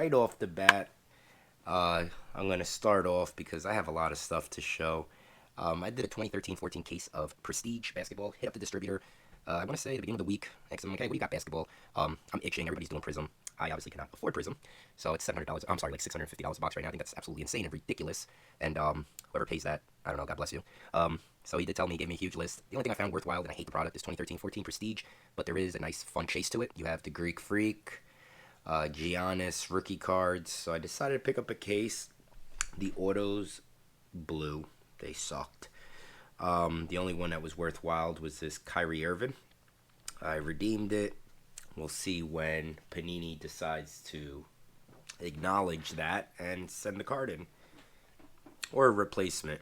right off the bat, I'm going to start off because I have a lot of stuff to show. I did a 2013-14 case of Prestige basketball. Hit up the distributor. I want to say at the beginning of the week, because I'm like, hey, what do you got basketball? I'm itching. Everybody's doing Prism. I obviously cannot afford Prism, so it's $700. I'm sorry, like $650 a box right now. I think that's absolutely insane and ridiculous. And whoever pays that, I don't know. God bless you. So he did tell me, he gave me a huge list. The only thing I found worthwhile, and I hate the product, is 2013-14 Prestige, but there is a nice, fun chase to it. You have the Greek Freak, Giannis rookie cards. So I decided to pick up a case. The autos blew. They sucked. The only one that was worthwhile was this Kyrie Irving. I redeemed it. We'll see when Panini decides to acknowledge that and send the card in. Or a replacement.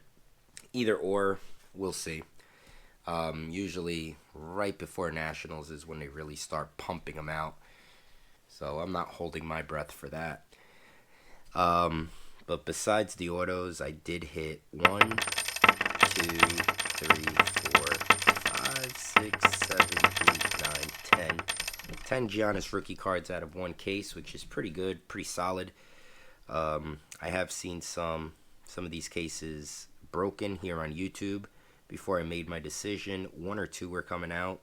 Either or, we'll see. Usually right before Nationals is when they really start pumping them out. So I'm not holding my breath for that. But besides the autos, I did hit 1, 2, 3, 4, 5, 6, 7, 8, 9, 10. 10 Giannis rookie cards out of one case, which is pretty good, pretty solid. I have seen some of these cases broken here on YouTube before I made my decision. 1 or 2 were coming out,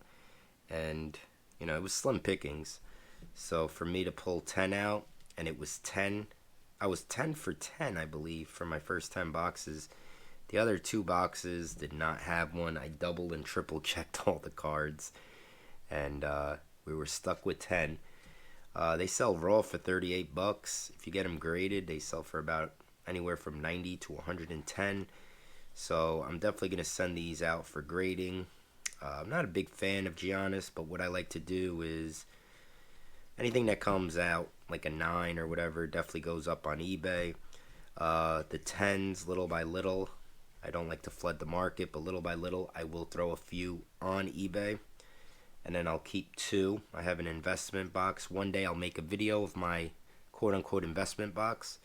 and it was slim pickings. So for me to pull 10 out, and it was 10, I was 10 for 10, I believe, for my first 10 boxes. The other 2 boxes did not have one. I double and triple checked all the cards, and we were stuck with 10. They sell raw for $38. If you get them graded, they sell for about anywhere from 90 to 110. So I'm definitely going to send these out for grading. I'm not a big fan of Giannis, but what I like to do is anything that comes out, like a 9 or whatever, definitely goes up on eBay. The 10s, little by little, I don't like to flood the market, but little by little, I will throw a few on eBay. And then I'll keep 2. I have an investment box. One day I'll make a video of my quote-unquote investment box.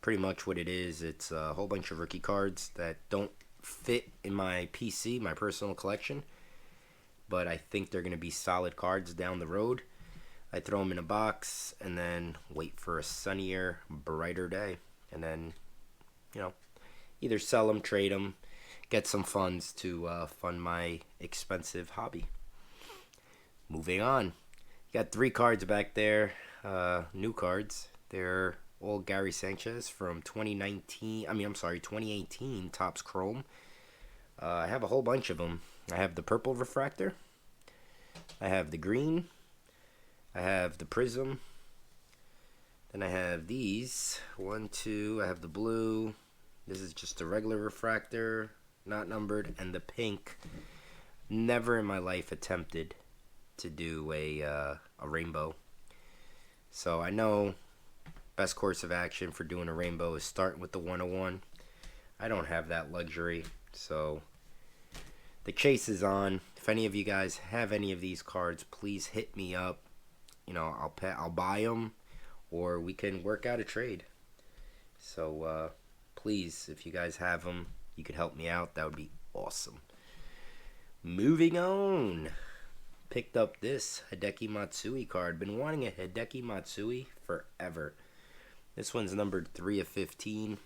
Pretty much what it is, it's a whole bunch of rookie cards that don't fit in my PC, my personal collection. But I think they're going to be solid cards down the road. I throw them in a box and then wait for a sunnier, brighter day. And then, either sell them, trade them, get some funds to fund my expensive hobby. Moving on. Got 3 cards back there, new cards. They're all Gary Sanchez from 2018 Topps Chrome. I have a whole bunch of them. I have the purple refractor. I have the green. I have the prism. Then I have these. 1, 2. I have the blue. This is just a regular refractor, not numbered. And the pink. Never in my life attempted to do a rainbow. So I know best course of action for doing a rainbow is starting with the 101. I don't have that luxury. So the chase is on. If any of you guys have any of these cards, please hit me up. I'll buy them, or we can work out a trade. So please, if you guys have them, you could help me out. That would be awesome. Moving on. Picked up this Hideki Matsui card. Been wanting a Hideki Matsui forever. This one's numbered 3 of 15.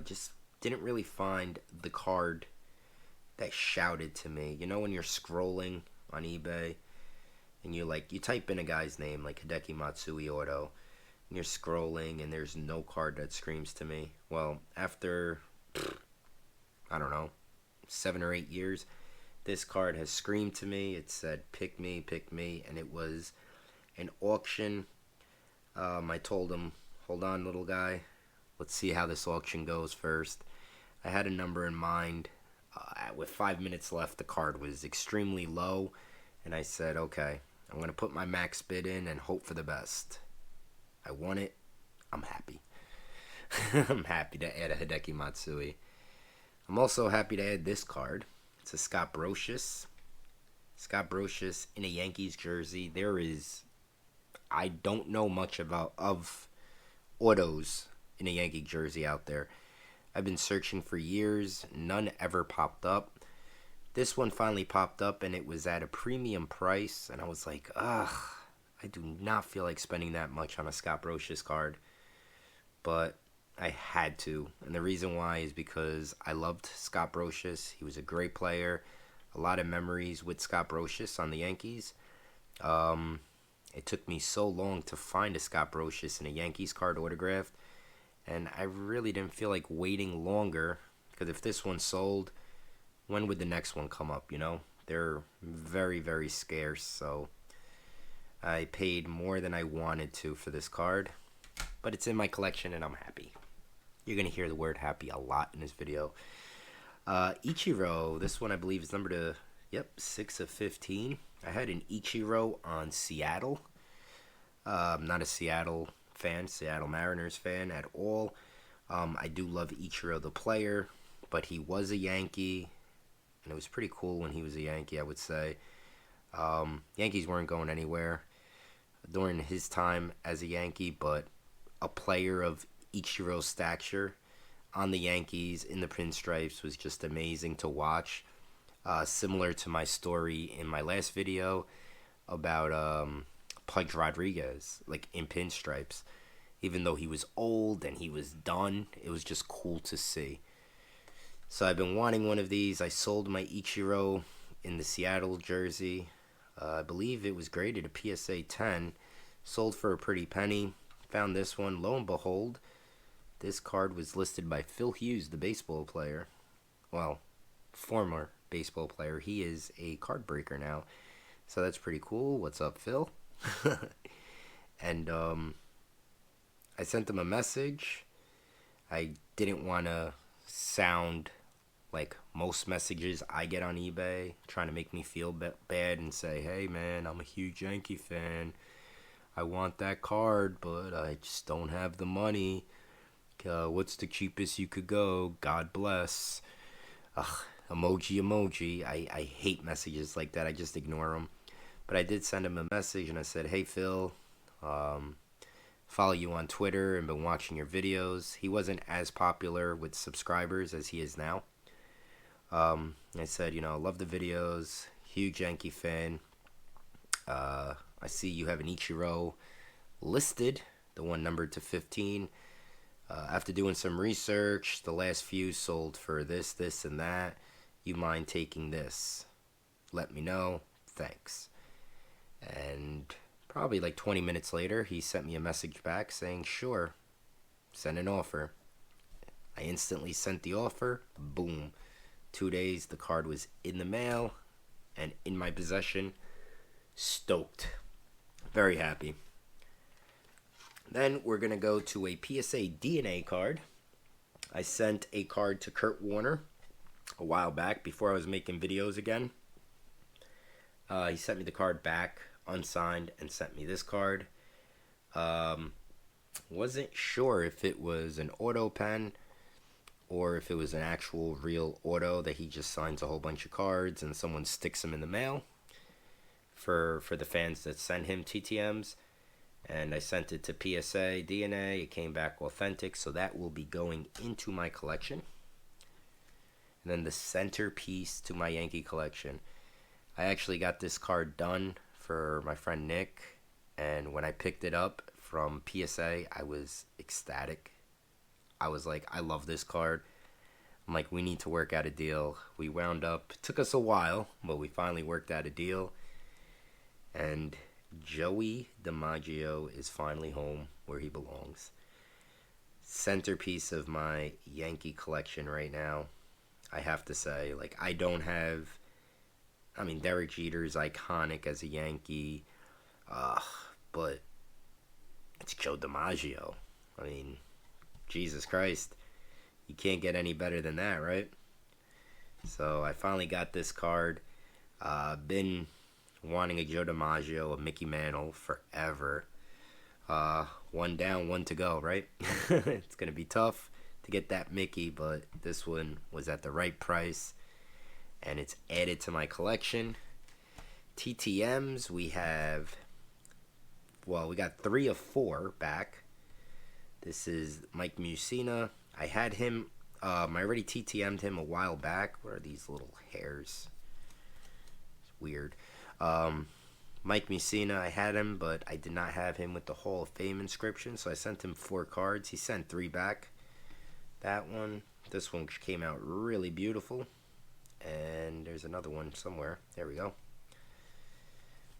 Just didn't really find the card that shouted to me. When you're scrolling on eBay and you type in a guy's name like Hideki Matsui auto, and you're scrolling and there's no card that screams to me. Well, after I don't know, 7 or 8 years, this card has screamed to me. It said pick me, and it was an auction. I told him, hold on, little guy, let's see how this auction goes first. I had a number in mind. With 5 minutes left, the card was extremely low, and I said, okay, I'm going to put my max bid in and hope for the best. I won it. I'm happy. I'm happy to add a Hideki Matsui. I'm also happy to add this card. It's a Scott Brosius. Scott Brosius in a Yankees jersey. I don't know much of autos in a Yankee jersey out there. I've been searching for years. None ever popped up. This one finally popped up, and it was at a premium price. And I was like, I I do not feel like spending that much on a Scott Brosius card, but I had to. And the reason why is because I loved Scott Brosius. He was a great player. A lot of memories with Scott Brosius on the Yankees. It took me so long to find a Scott Brosius in a Yankees card autographed, and I really didn't feel like waiting longer, because if this one sold, when would the next one come up, you know? They're very, very scarce, so I paid more than I wanted to for this card, but it's in my collection and I'm happy. You're going to hear the word happy a lot in this video. Ichiro, this one I believe is number to, 6 of 15. I had an Ichiro on Seattle. I'm not a Seattle fan, Seattle Mariners fan at all. I do love Ichiro the player, but he was a Yankee, and it was pretty cool when he was a Yankee, I would say. Yankees weren't going anywhere during his time as a Yankee, but a player of Ichiro's stature on the Yankees in the pinstripes was just amazing to watch. Similar to my story in my last video about Pudge Rodriguez, like in pinstripes. Even though he was old and he was done, it was just cool to see. So I've been wanting one of these. I sold my Ichiro in the Seattle jersey. I believe it was graded a PSA 10. Sold for a pretty penny. Found this one. Lo and behold, this card was listed by Phil Hughes, the baseball player. Well, former baseball player. He is a card breaker now. So that's pretty cool. What's up, Phil? And I sent him a message. I didn't want to sound like most messages I get on eBay, trying to make me feel bad and say, hey man, I'm a huge Yankee fan. I want that card, but I just don't have the money. What's the cheapest you could go? God bless. Ugh, emoji. I hate messages like that. I just ignore them. But I did send him a message and I said, hey Phil, follow you on Twitter and been watching your videos. He wasn't as popular with subscribers as he is now. I said, love the videos, huge Yankee fan. I see you have an Ichiro listed, the one numbered to 15. After doing some research, the last few sold for this, and that. You mind taking this? Let me know. Thanks. And probably like 20 minutes later, he sent me a message back saying, sure, send an offer. I instantly sent the offer. Boom. 2 days, the card was in the mail and in my possession. Stoked. Very happy. Then we're going to go to a PSA DNA card. I sent a card to Kurt Warner a while back before I was making videos again. He sent me the card back, unsigned, and sent me this card. Wasn't sure if it was an auto pen or if it was an actual real auto that he just signs a whole bunch of cards and someone sticks them in the mail for the fans that send him TTM'S. And I sent it to PSA DNA. It came back authentic, so that will be going into my collection. And then the centerpiece to my Yankee collection. I actually got this card done for my friend Nick, and when I picked it up from PSA, I was ecstatic. I was like, I love this card. I'm like, we need to work out a deal. We wound up, it took us a while, but we finally worked out a deal. And Joey DiMaggio is finally home where he belongs. Centerpiece of my Yankee collection right now. I have to say, like, I don't have, Derek Jeter's iconic as a Yankee, but it's Joe DiMaggio. Jesus Christ. You can't get any better than that, right? So I finally got this card. Been wanting a Joe DiMaggio, a Mickey Mantle forever. One down, one to go, right? It's going to be tough to get that Mickey, but this one was at the right price, and it's added to my collection. TTM'S, we got 3 of 4 back. This is Mike Mussina. I had him, I already TTM'd him a while back. What are these little hairs? It's weird. Mike Mussina, I had him, but I did not have him with the Hall of Fame inscription, so I sent him 4 cards. He sent 3 back. That one. This one came out really beautiful. And there's another one somewhere. There we go.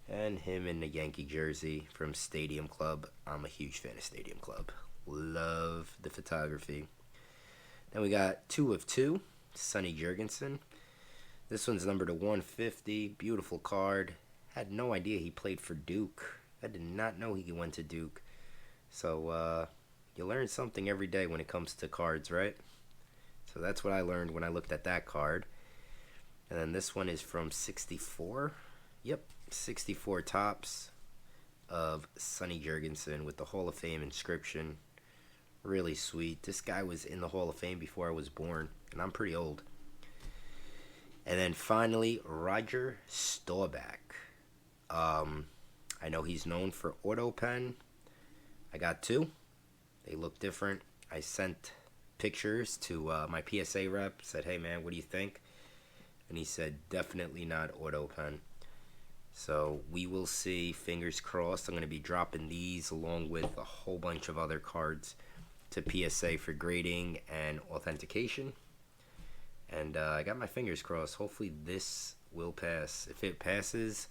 And him in the Yankee jersey from Stadium Club. I'm a huge fan of Stadium Club. Love the photography. Then we got 2 of 2. Sonny Jurgensen. This one's numbered to 150. Beautiful card. Had no idea he played for Duke. I did not know he went to Duke. So, you learn something every day when it comes to cards, right? So that's what I learned when I looked at that card. And then this one is from 64. Yep, 64 tops of Sonny Jurgensen with the Hall of Fame inscription. Really sweet. This guy was in the Hall of Fame before I was born, and I'm pretty old. And then finally, Roger Staubach. I know he's known for Auto Pen. I got 2. They look different. I sent pictures to my PSA rep. Said, hey man, what do you think? And he said, definitely not Auto Pen. So we will see. Fingers crossed. I'm going to be dropping these along with a whole bunch of other cards to PSA for grading and authentication. And I got my fingers crossed. Hopefully this will pass. If it passes,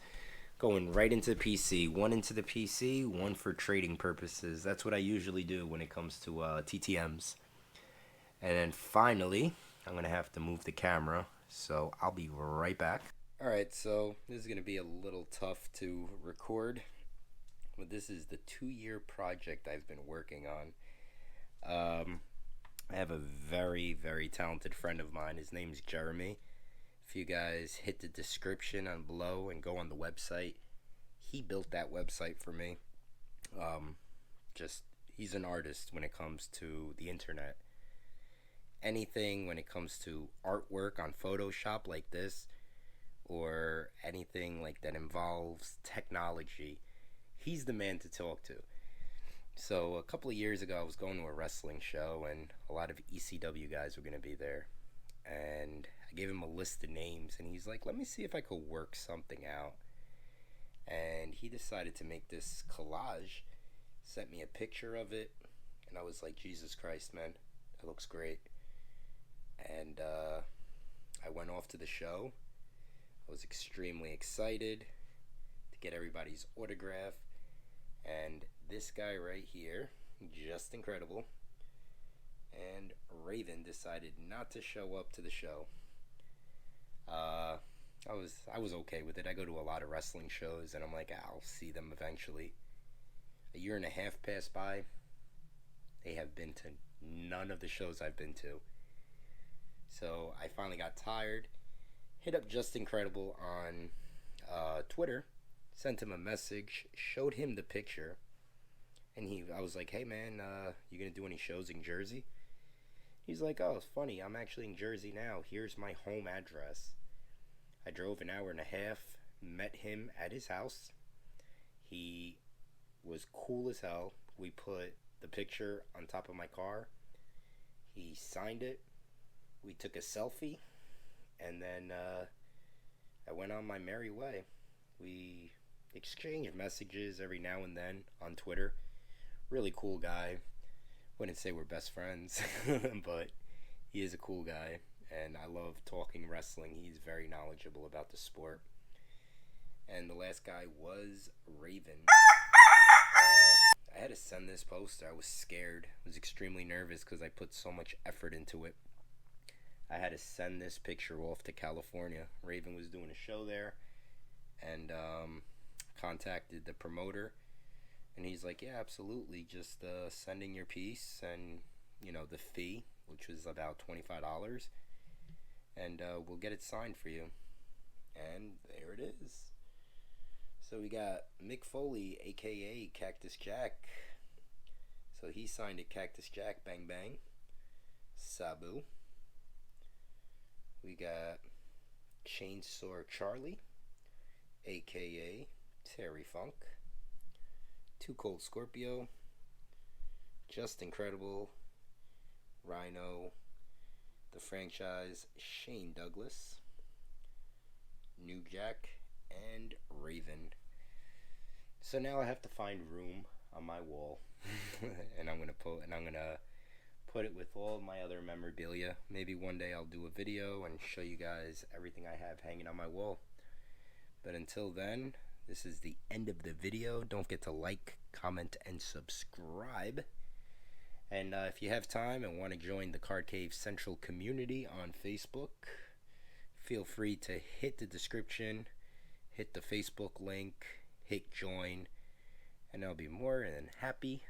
going right into the PC. 1 into the PC, 1 for trading purposes. That's what I usually do when it comes to TTMs. And then finally, I'm going to have to move the camera. So I'll be right back. Alright, so this is going to be a little tough to record. But this is the 2-year project I've been working on. I have a very, very talented friend of mine. His name's Jeremy. If you guys hit the description on below and go on the website, he built that website for me. He's an artist when it comes to the internet. Anything when it comes to artwork on Photoshop like this, or anything like that involves technology, he's the man to talk to. So a couple of years ago, I was going to a wrestling show, and a lot of ECW guys were going to be there. And I gave him a list of names, and he's like, let me see if I could work something out. And he decided to make this collage, sent me a picture of it, and I was like, Jesus Christ, man, that looks great. And I went off to the show. I was extremely excited to get everybody's autograph. And this guy right here, just incredible. And Raven decided not to show up to the show. I was okay with it. I go to a lot of wrestling shows, and I'm like, I'll see them eventually. A year and a half passed by. They have been to none of the shows I've been to. So I finally got tired. Hit up Just Incredible on Twitter. Sent him a message. Showed him the picture. And I was like, hey man, you gonna do any shows in Jersey? He's like, oh, it's funny. I'm actually in Jersey now. Here's my home address. I drove an hour and a half. Met him at his house. He was cool as hell. We put the picture on top of my car. He signed it. We took a selfie. And then I went on my merry way. We exchanged messages every now and then on Twitter. Really cool guy. Wouldn't say we're best friends, but he is a cool guy. And I love talking wrestling. He's very knowledgeable about the sport. And the last guy was Raven. I had to send this poster. I was scared. I was extremely nervous because I put so much effort into it. I had to send this picture off to California. Raven was doing a show there, and contacted the promoter, and he's like, yeah, absolutely, just sending your piece and, you know, the fee, which was about $25, and we'll get it signed for you. And there it is. So we got Mick Foley, aka Cactus Jack. So he signed it, Cactus Jack, bang bang. Sabu. We got Chainsaw Charlie, aka Terry Funk. Too Cold Scorpio. Just Incredible. Rhino. The Franchise, Shane Douglas. New Jack, and Raven. So now I have to find room on my wall, and I'm gonna put it with all my other memorabilia. Maybe one day I'll do a video and show you guys everything I have hanging on my wall. But until then, this is the end of the video. Don't forget to like, comment, and subscribe. And if you have time and want to join the Card Cave Central community on Facebook, feel free to hit the description, hit the Facebook link, hit join, and I'll be more than happy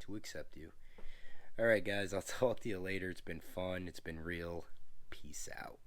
to accept you. Alright guys, I'll talk to you later. It's been fun. It's been real. Peace out.